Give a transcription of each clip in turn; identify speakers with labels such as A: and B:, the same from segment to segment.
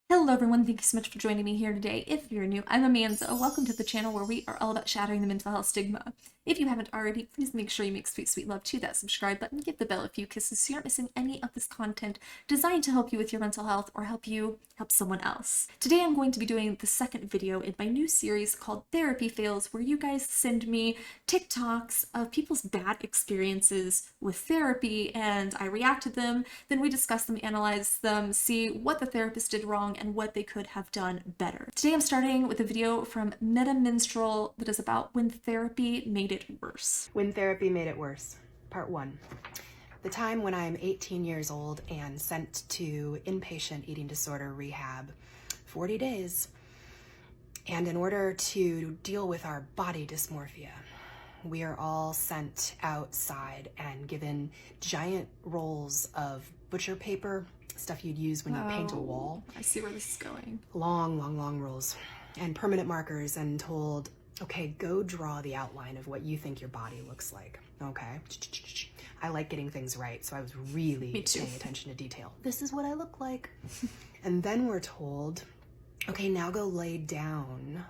A: Hello everyone, thank you so much for joining me here today. If you're new, I'm Amanda. Welcome to the channel where we are all about shattering the mental health stigma. If you haven't already, please make sure you make sweet, sweet love to that subscribe button. Give the bell a few kisses so you aren't missing any of this content designed to help you with your mental health or help you help someone else. Today I'm going to be doing the second video in my new series called Therapy Fails, where you guys send me TikToks of people's bad experiences with therapy and I react to them, then we discuss them, analyze them, see what the therapist did wrong and what they could have done better. Today I'm starting with a video from Metamenstrual that is about when therapy made it worse.
B: When therapy made it worse, part 1. The time when I'm 18 years old and sent to inpatient eating disorder rehab, 40 days. And in order to deal with our body dysmorphia, we are all sent outside and given giant rolls of butcher paper, stuff you'd use when you paint a wall.
A: I see where this is going.
B: Long rolls and permanent markers, and told, okay, go draw the outline of what you think your body looks like. Okay. I like getting things right, so I was really paying attention to detail. This is what I look like. And then we're told, okay, now go lay down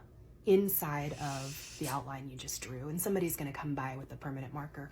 B: inside of the outline you just drew, and somebody's going to come by with a permanent marker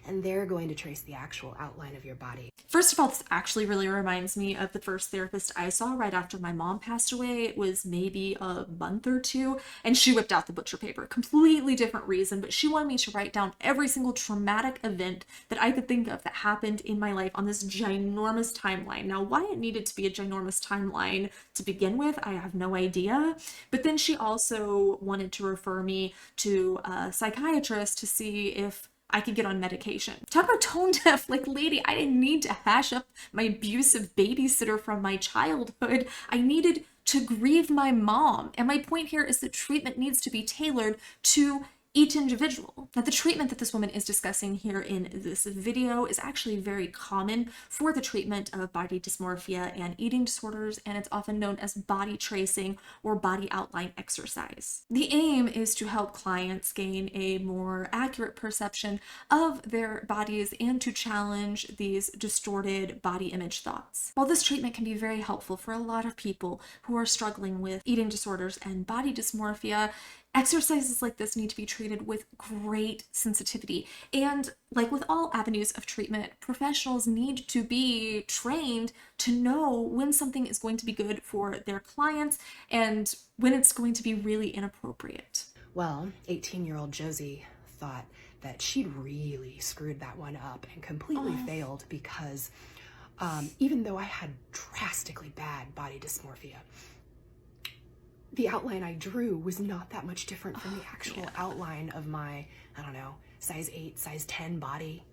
B: and they're going to trace the actual outline of your body.
A: First of all, this actually really reminds me of the first therapist I saw right after my mom passed away. It was maybe a month or two, and she whipped out the butcher paper. Completely different reason, but she wanted me to write down every single traumatic event that I could think of that happened in my life on this ginormous timeline. Now, why it needed to be a ginormous timeline to begin with, I have no idea. But then she also wanted to refer me to a psychiatrist to see if I could get on medication. Talk about tone deaf. Like, lady, I didn't need to hash up my abusive babysitter from my childhood. I needed to grieve my mom. And my point here is that treatment needs to be tailored to each individual. Now, the treatment that this woman is discussing here in this video is actually very common for the treatment of body dysmorphia and eating disorders, and it's often known as body tracing or body outline exercise. The aim is to help clients gain a more accurate perception of their bodies and to challenge these distorted body image thoughts. While this treatment can be very helpful for a lot of people who are struggling with eating disorders and body dysmorphia, exercises like this need to be treated with great sensitivity. And like with all avenues of treatment, professionals need to be trained to know when something is going to be good for their clients and when it's going to be really inappropriate.
B: Well, 18-year-old Josie thought that she'd really screwed that one up and completely failed because even though I had drastically bad body dysmorphia, the outline I drew was not that much different from the actual outline of my, I don't know, size 8, size 10 body.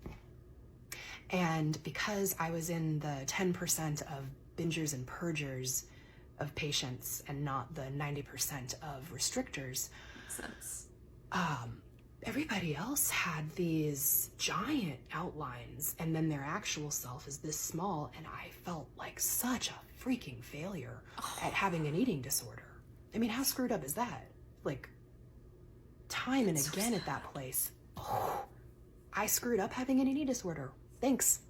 B: And because I was in the 10% of bingers and purgers of patients and not the 90% of restrictors,
A: Makes sense.
B: Everybody else had these giant outlines and then their actual self is this small, and I felt like such a freaking failure at having an eating disorder. I mean, how screwed up is that? Like, time and again at that place. Oh, I screwed up having an eating disorder. Thanks,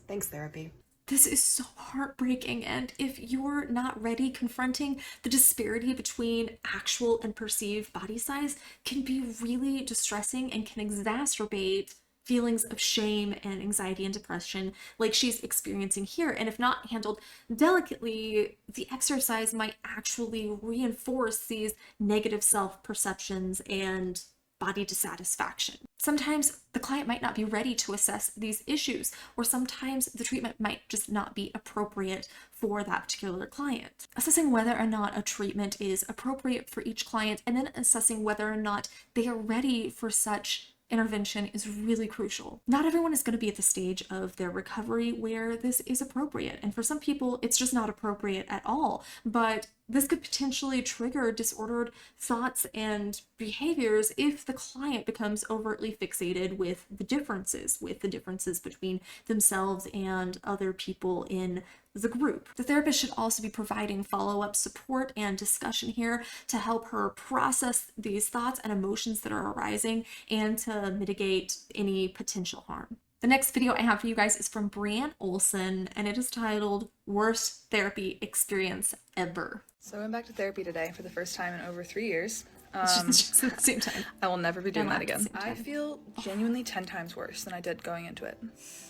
B: therapy.
A: This is so heartbreaking, and if you're not ready, confronting the disparity between actual and perceived body size can be really distressing and can exacerbate feelings of shame and anxiety and depression like she's experiencing here. And if not handled delicately, the exercise might actually reinforce these negative self-perceptions and body dissatisfaction. Sometimes the client might not be ready to assess these issues, or sometimes the treatment might just not be appropriate for that particular client. Assessing whether or not a treatment is appropriate for each client and then assessing whether or not they are ready for such intervention is really crucial. Not everyone is going to be at the stage of their recovery where this is appropriate, and for some people it's just not appropriate at all, but this could potentially trigger disordered thoughts and behaviors if the client becomes overtly fixated with the differences between themselves and other people in the group. The therapist should also be providing follow-up support and discussion here to help her process these thoughts and emotions that are arising and to mitigate any potential harm. The next video I have for you guys is from Brianneolsen, and it is titled Worst Therapy Experience Ever.
C: So I went back to therapy today for the first time in over 3 years.
A: It's just at the same time.
C: I will never be doing
A: Yeah,
C: that
A: at the
C: again.
A: same time.
C: I feel genuinely 10 times worse than I did going into it.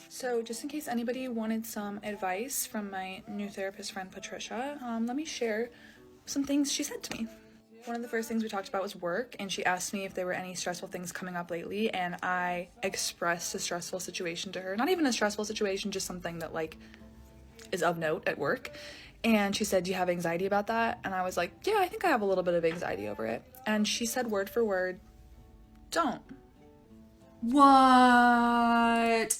C: So just in case anybody wanted some advice from my new therapist friend Patricia, let me share some things she said to me. One of the first things we talked about was work, and she asked me if there were any stressful things coming up lately, and I expressed a stressful situation to her. Not even a stressful situation, just something that like is of note at work. And she said, "Do you have anxiety about that?" And I was like, "Yeah, I think I have a little bit of anxiety over it." And she said word for word, "Don't."
A: What?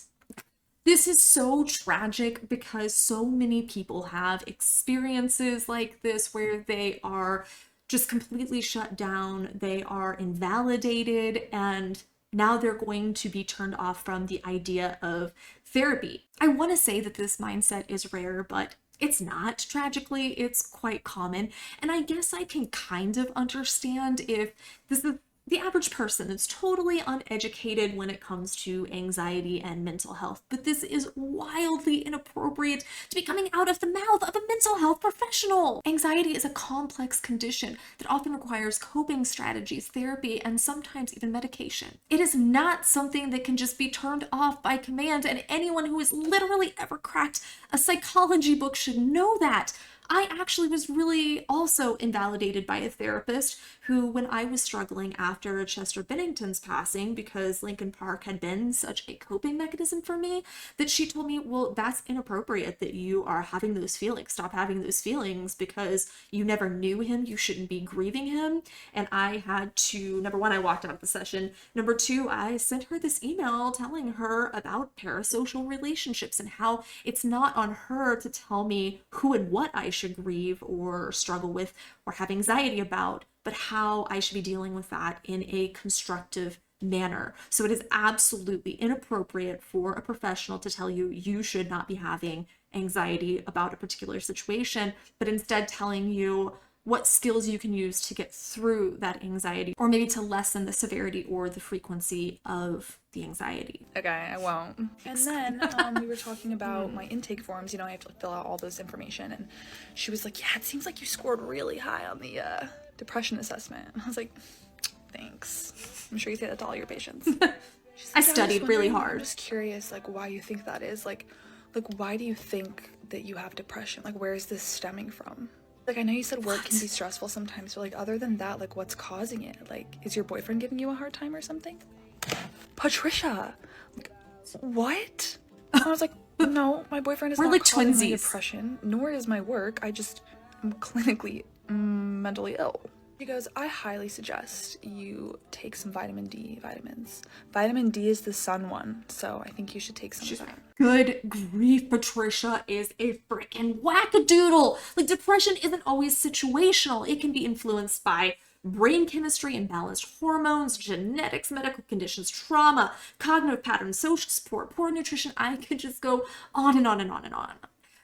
A: This is so tragic because so many people have experiences like this where they are just completely shut down, they are invalidated, and now they're going to be turned off from the idea of therapy. I want to say that this mindset is rare, but it's not. Tragically, it's quite common. And I guess I can kind of understand if this is the average person that's totally uneducated when it comes to anxiety and mental health. But this is wildly inappropriate to be coming out of the mouth of a mental health professional. Anxiety is a complex condition that often requires coping strategies, therapy, and sometimes even medication. It is not something that can just be turned off by command, and anyone who has literally ever cracked a psychology book should know that. I actually was really also invalidated by a therapist who, when I was struggling after Chester Bennington's passing, because Lincoln Park had been such a coping mechanism for me, that she told me, well, that's inappropriate that you are having those feelings. Stop having those feelings because you never knew him. You shouldn't be grieving him. And I had to, number one, I walked out of the session. Number two, I sent her this email telling her about parasocial relationships and how it's not on her to tell me who and what I should grieve or struggle with or have anxiety about, but how I should be dealing with that in a constructive manner. So it is absolutely inappropriate for a professional to tell you you should not be having anxiety about a particular situation, but instead telling you what skills you can use to get through that anxiety, or maybe to lessen the severity or the frequency of the anxiety.
C: Okay, I won't. And then we were talking about my intake forms. You know, I have to fill out all this information. And she was like, "Yeah, it seems like you scored really high on the depression assessment." And I was like, "Thanks. I'm sure you say that to all your patients." She's like,
A: I studied really
C: I'm
A: hard.
C: just curious, like, why you think that is. Like, why do you think that you have depression? Like, where is this stemming from? Like, I know you said work can be stressful sometimes, but like, other than that, like, what's causing it? Like, is your boyfriend giving you a hard time or something? Patricia, like, what? And I was like, no, my boyfriend is
A: We're
C: not
A: like
C: causing my
A: twinsies.
C: depression, nor is my work. I just am clinically mentally ill. She goes, "I highly suggest you take some vitamin D vitamins. Vitamin D is the sun one, so I think you should take some of that."
A: Good grief, Patricia is a freaking wackadoodle. Like, depression isn't always situational. It can be influenced by brain chemistry, imbalanced hormones, genetics, medical conditions, trauma, cognitive patterns, social support, poor nutrition. I could just go on and on and on and on.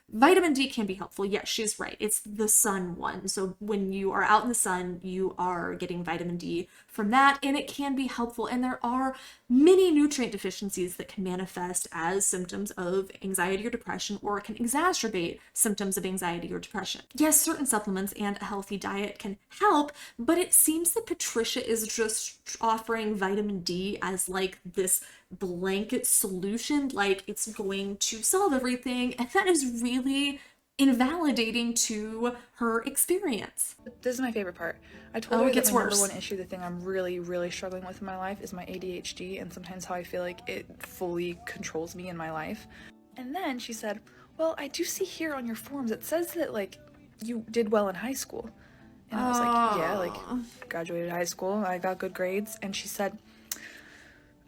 A: Vitamin D can be helpful. Yes, she's right. It's the sun one. So when you are out in the sun, you are getting vitamin D from that, and it can be helpful. And there are many nutrient deficiencies that can manifest as symptoms of anxiety or depression, or can exacerbate symptoms of anxiety or depression. Yes, certain supplements and a healthy diet can help, but it seems that Patricia is just offering vitamin D as like this blanket solution, like it's going to solve everything, and that is really invalidating to her experience.
C: This is my favorite part. I told her
A: it
C: that
A: gets
C: my
A: worse.
C: number one issue, the thing I'm really, really struggling with in my life, is my ADHD, and sometimes how I feel like it fully controls me in my life. And then she said, "Well, I do see here on your forms, it says that, like, you did well in high school." And I was like, "Yeah, like, graduated high school, I got good grades." And she said,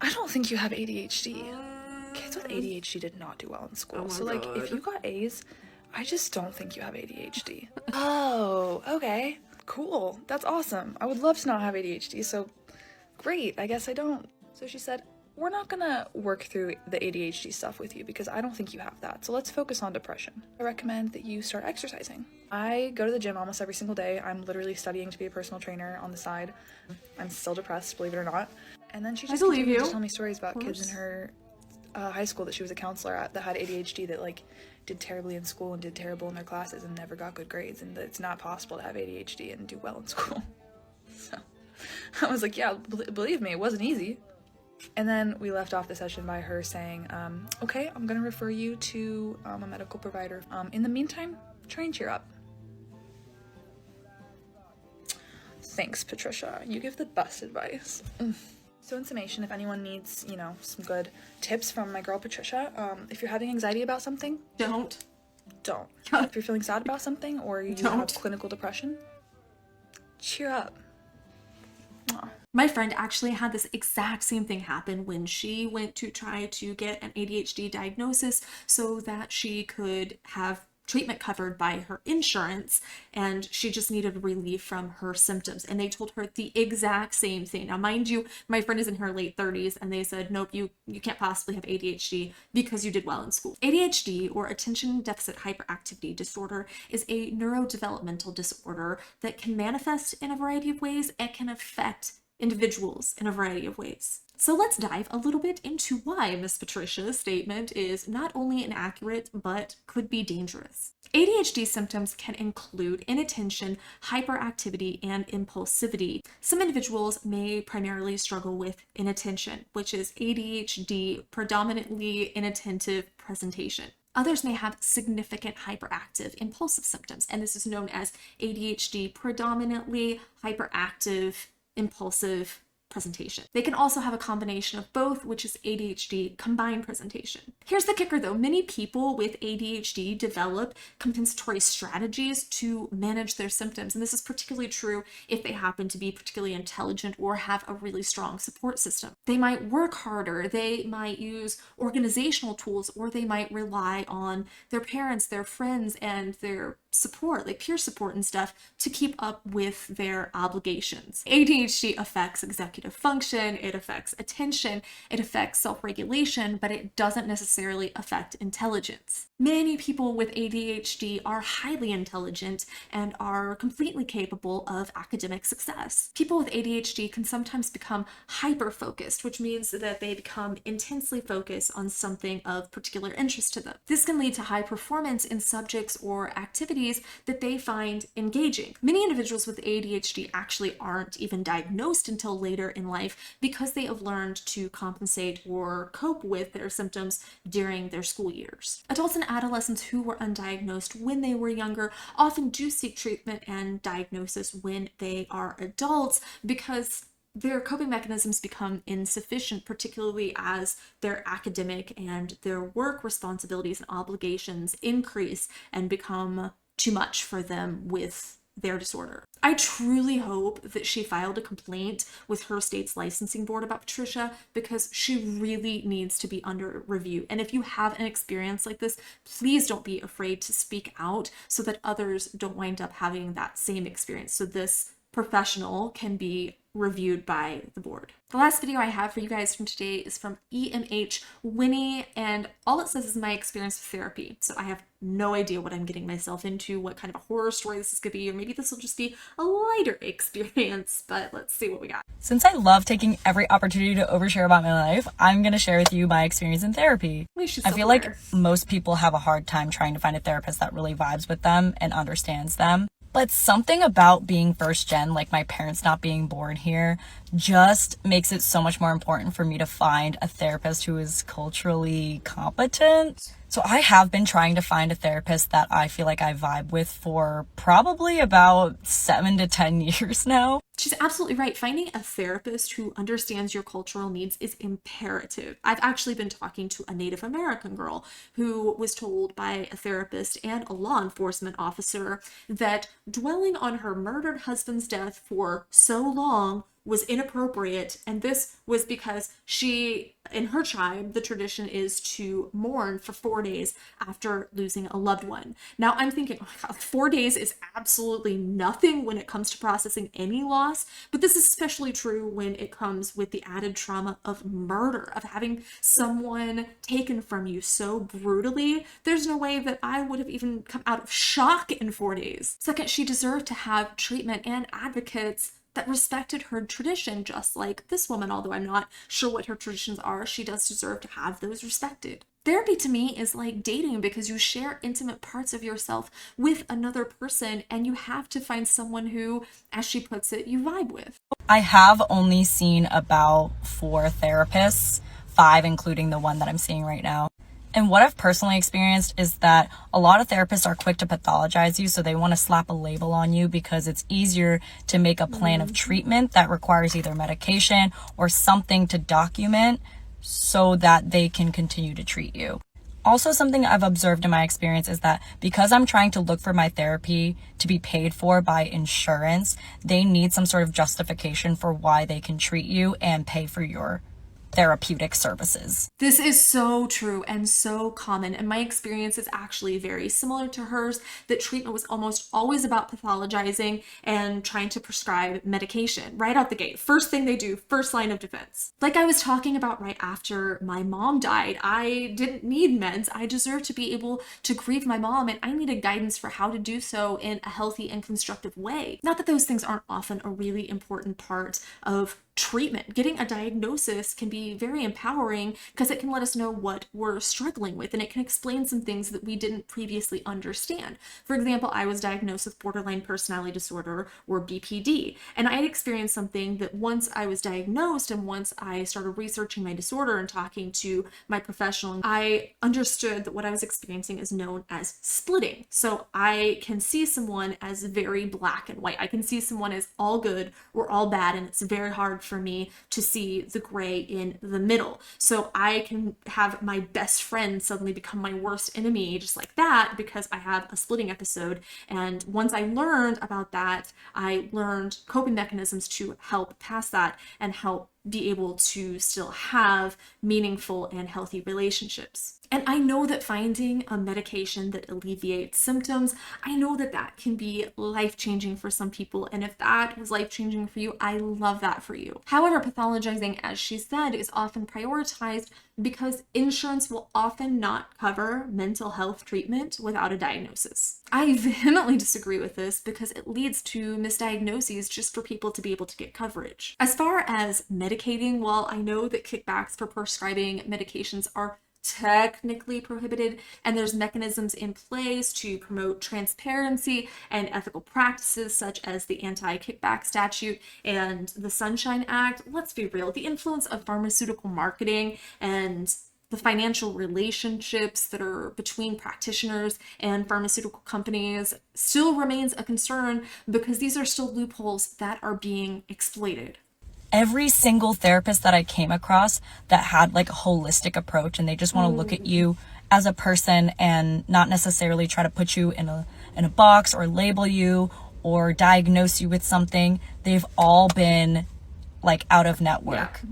C: "I don't think you have ADHD. Kids with ADHD did not do well in school. So, like, if you got A's, I just don't think you have ADHD." Oh, okay. Cool. That's awesome. I would love to not have ADHD, so great. I guess I don't. So she said, "We're not gonna work through the ADHD stuff with you because I don't think you have that. So let's focus on depression. I recommend that you start exercising." I go to the gym almost every single day. I'm literally studying to be a personal trainer on the side. I'm still depressed, believe it or not. And then she just continued to tell me stories about kids in her high school that she was a counselor at that had ADHD that like did terribly in school and did terrible in their classes and never got good grades, and that it's not possible to have ADHD and do well in school. So I was like, yeah, believe me, it wasn't easy. And then we left off the session by her saying, okay, I'm gonna refer you to a medical provider. In the meantime, try and cheer up. Thanks, Patricia. You give the best advice. So in summation, if anyone needs, some good tips from my girl Patricia, if you're having anxiety about something,
A: Don't.
C: If you're feeling sad about something or you have clinical depression, cheer up. Aww.
A: My friend actually had this exact same thing happen when she went to try to get an ADHD diagnosis so that she could have treatment covered by her insurance, and she just needed relief from her symptoms, and they told her the exact same thing. Now mind you, my friend is in her late 30s, and they said, nope, you can't possibly have ADHD because you did well in school. ADHD, or attention deficit hyperactivity disorder, is a neurodevelopmental disorder that can manifest in a variety of ways and can affect individuals in a variety of ways. So let's dive a little bit into why Miss Patricia's statement is not only inaccurate, but could be dangerous. ADHD symptoms can include inattention, hyperactivity, and impulsivity. Some individuals may primarily struggle with inattention, which is ADHD, predominantly inattentive presentation. Others may have significant hyperactive impulsive symptoms, and this is known as ADHD, predominantly hyperactive impulsive presentation. They can also have a combination of both, which is ADHD combined presentation. Here's the kicker though, many people with ADHD develop compensatory strategies to manage their symptoms, and this is particularly true if they happen to be particularly intelligent or have a really strong support system. They might work harder, they might use organizational tools, or they might rely on their parents, their friends, and their support, like peer support and stuff, to keep up with their obligations. ADHD affects executive function, it affects attention, it affects self-regulation, but it doesn't necessarily affect intelligence. Many people with ADHD are highly intelligent and are completely capable of academic success. People with ADHD can sometimes become hyper-focused, which means that they become intensely focused on something of particular interest to them. This can lead to high performance in subjects or activities that they find engaging. Many individuals with ADHD actually aren't even diagnosed until later in life because they have learned to compensate or cope with their symptoms during their school years. Adults and adolescents who were undiagnosed when they were younger often do seek treatment and diagnosis when they are adults because their coping mechanisms become insufficient, particularly as their academic and their work responsibilities and obligations increase and become too much for them with their disorder. I truly hope that she filed a complaint with her state's licensing board about Patricia because she really needs to be under review. And if you have an experience like this, please don't be afraid to speak out so that others don't wind up having that same experience. So this professional can be reviewed by the board. The last video I have for you guys from today is from emhwinny, and all it says is my experience with therapy. So I have no idea what I'm getting myself into, what kind of a horror story this is going to be, or maybe this will just be a lighter experience, but let's see what we got.
D: Since I love taking every opportunity to overshare about my life, I'm going to share with you my experience in therapy. I feel like most people have a hard time trying to find a therapist that really vibes with them and understands them. But something about being first gen, like my parents not being born here, just makes it so much more important for me to find a therapist who is culturally competent. So I have been trying to find a therapist that I feel like I vibe with for probably about 7 to 10 years now.
A: She's absolutely right. Finding a therapist who understands your cultural needs is imperative. I've actually been talking to a Native American girl who was told by a therapist and a law enforcement officer that dwelling on her murdered husband's death for so long was inappropriate, and this was because she, in her tribe, the tradition is to mourn for 4 days after losing a loved one. Now I'm thinking, oh my God, 4 days is absolutely nothing when it comes to processing any loss, but this is especially true when it comes with the added trauma of murder, of having someone taken from you so brutally. There's no way that I would have even come out of shock in 4 days. Second, she deserved to have treatment and advocates that respected her tradition, just like this woman. Although I'm not sure what her traditions are, she does deserve to have those respected. Therapy to me is like dating, because you share intimate parts of yourself with another person, and you have to find someone who, as she puts it, you vibe with.
D: I have only seen about 4 therapists, 5 including the one that I'm seeing right now. And what I've personally experienced is that a lot of therapists are quick to pathologize you, so they want to slap a label on you because it's easier to make a plan of treatment that requires either medication or something to document so that they can continue to treat you. Also, something I've observed in my experience is that because I'm trying to look for my therapy to be paid for by insurance, they need some sort of justification for why they can treat you and pay for your therapeutic services.
A: This is so true and so common, and my experience is actually very similar to hers, that treatment was almost always about pathologizing and trying to prescribe medication right out the gate. First thing they do, first line of defense. Like I was talking about right after my mom died, I didn't need meds. I deserve to be able to grieve my mom, and I needed guidance for how to do so in a healthy and constructive way. Not that those things aren't often a really important part of treatment. Getting a diagnosis can be very empowering because it can let us know what we're struggling with, and it can explain some things that we didn't previously understand. For example, I was diagnosed with borderline personality disorder, or BPD, and I had experienced something that once I was diagnosed and once I started researching my disorder and talking to my professional, I understood that what I was experiencing is known as splitting. So I can see someone as very black and white. I can see someone as all good or all bad, and it's very hard for me to see the gray in the middle. So I can have my best friend suddenly become my worst enemy just like that because I have a splitting episode. And once I learned about that, I learned coping mechanisms to help pass that and help be able to still have meaningful and healthy relationships. And I know that finding a medication that alleviates symptoms, I know that that can be life-changing for some people. And if that was life-changing for you, I love that for you. However, pathologizing, as she said, is often prioritized because insurance will often not cover mental health treatment without a diagnosis. I vehemently disagree with this because it leads to misdiagnoses just for people to be able to get coverage. As far as medicating, while I know that kickbacks for prescribing medications are technically prohibited, and there's mechanisms in place to promote transparency and ethical practices such as the anti-kickback statute and the Sunshine Act, let's be real, the influence of pharmaceutical marketing and the financial relationships that are between practitioners and pharmaceutical companies still remains a concern because these are still loopholes that are being exploited.
D: Every single therapist that I came across that had like a holistic approach, and they just want to look at you as a person and not necessarily try to put you in a box or label you or diagnose you with something, they've all been like out of network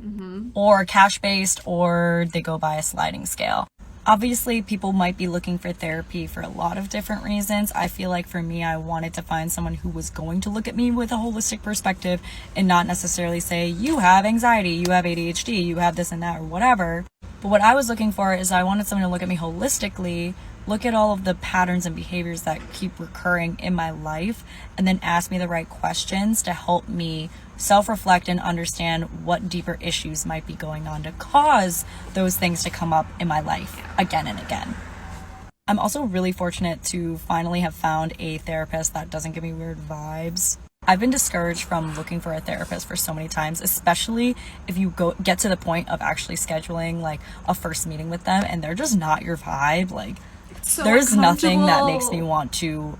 D: or cash based, or they go by a sliding scale. Obviously, people might be looking for therapy for a lot of different reasons. I feel like for me, I wanted to find someone who was going to look at me with a holistic perspective and not necessarily say, you have anxiety, you have ADHD, you have this and that, or whatever. But what I was looking for is I wanted someone to look at me holistically, look at all of the patterns and behaviors that keep recurring in my life, and then ask me the right questions to help me self-reflect and understand what deeper issues might be going on to cause those things to come up in my life again and again. I'm also really fortunate to finally have found a therapist that doesn't give me weird vibes. I've been discouraged from looking for a therapist for so many times, especially if you get to the point of actually scheduling like a first meeting with them and they're just not your vibe. Like,
A: So
D: there's nothing that makes me want to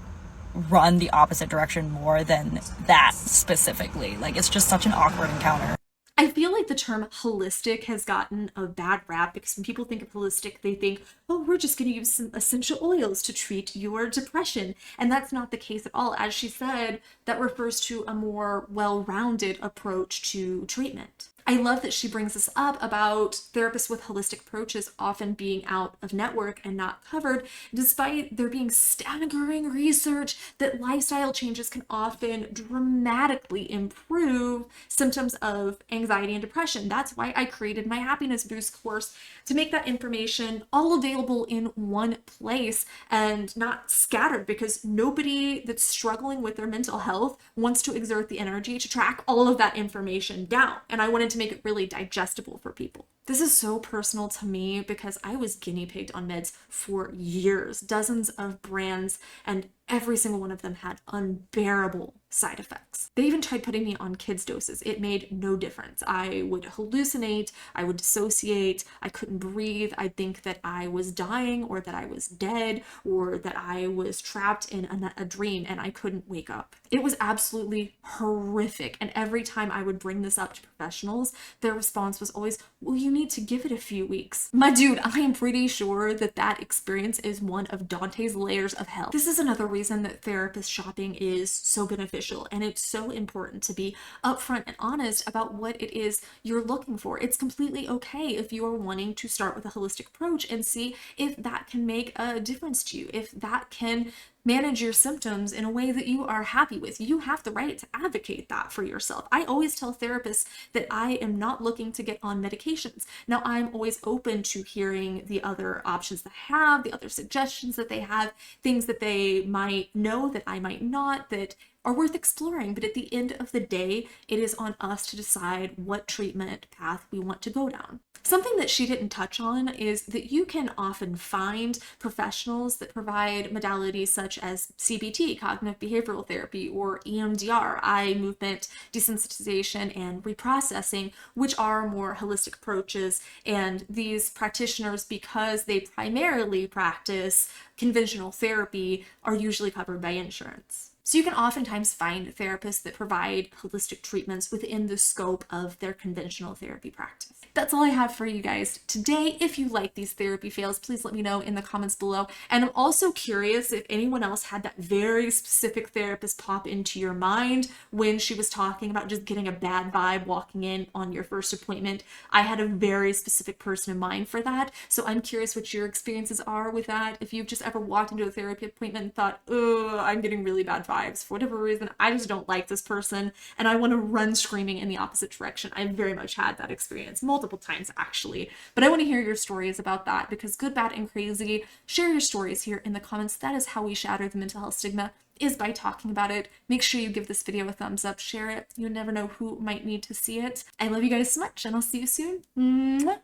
D: run the opposite direction more than that specifically. Like, it's just such an awkward encounter.
A: I feel like the term holistic has gotten a bad rap because when people think of holistic, they think, oh, we're just going to use some essential oils to treat your depression. And that's not the case at all. As she said, that refers to a more well-rounded approach to treatment. I love that she brings this up about therapists with holistic approaches often being out of network and not covered, despite there being staggering research that lifestyle changes can often dramatically improve symptoms of anxiety and depression. That's why I created my Happiness Boost course, to make that information all available in one place and not scattered, because nobody that's struggling with their mental health wants to exert the energy to track all of that information down. And I wanted to make it really digestible for people. This is so personal to me because I was guinea pigged on meds for years, dozens of brands, and every single one of them had unbearable side effects. They even tried putting me on kids' doses. It made no difference. I would hallucinate, I would dissociate, I couldn't breathe. I'd think that I was dying or that I was dead or that I was trapped in a dream and I couldn't wake up. It was absolutely horrific. And every time I would bring this up to professionals, their response was always, well, you need to give it a few weeks. My dude, I am pretty sure that that experience is one of Dante's layers of hell. This is another reason that therapist shopping is so beneficial, and it's so important to be upfront and honest about what it is you're looking for. It's completely okay if you are wanting to start with a holistic approach and see if that can make a difference to you, if that can manage your symptoms in a way that you are happy with. You have the right to advocate that for yourself. I always tell therapists that I am not looking to get on medications. Now, I'm always open to hearing the other options they have, the other suggestions that they have, things that they might know that I might not, that are worth exploring. But at the end of the day, it is on us to decide what treatment path we want to go down. Something that she didn't touch on is that you can often find professionals that provide modalities such as CBT, cognitive behavioral therapy, or EMDR, eye movement desensitization and reprocessing, which are more holistic approaches. And these practitioners, because they primarily practice conventional therapy, are usually covered by insurance. So you can oftentimes find therapists that provide holistic treatments within the scope of their conventional therapy practice. That's all I have for you guys today. If you like these therapy fails, please let me know in the comments below. And I'm also curious if anyone else had that very specific therapist pop into your mind when she was talking about just getting a bad vibe walking in on your first appointment. I had a very specific person in mind for that. So I'm curious what your experiences are with that. If you've just ever walked into a therapy appointment and thought, oh, I'm getting really bad vibes. For whatever reason, I just don't like this person and I want to run screaming in the opposite direction. I very much had that experience multiple times actually, but I want to hear your stories about that, because good, bad, and crazy. Share your stories here in the comments. That is how we shatter the mental health stigma, is by talking about it. Make sure you give this video a thumbs up, share it. You never know who might need to see it. I love you guys so much, and I'll see you soon. Mwah.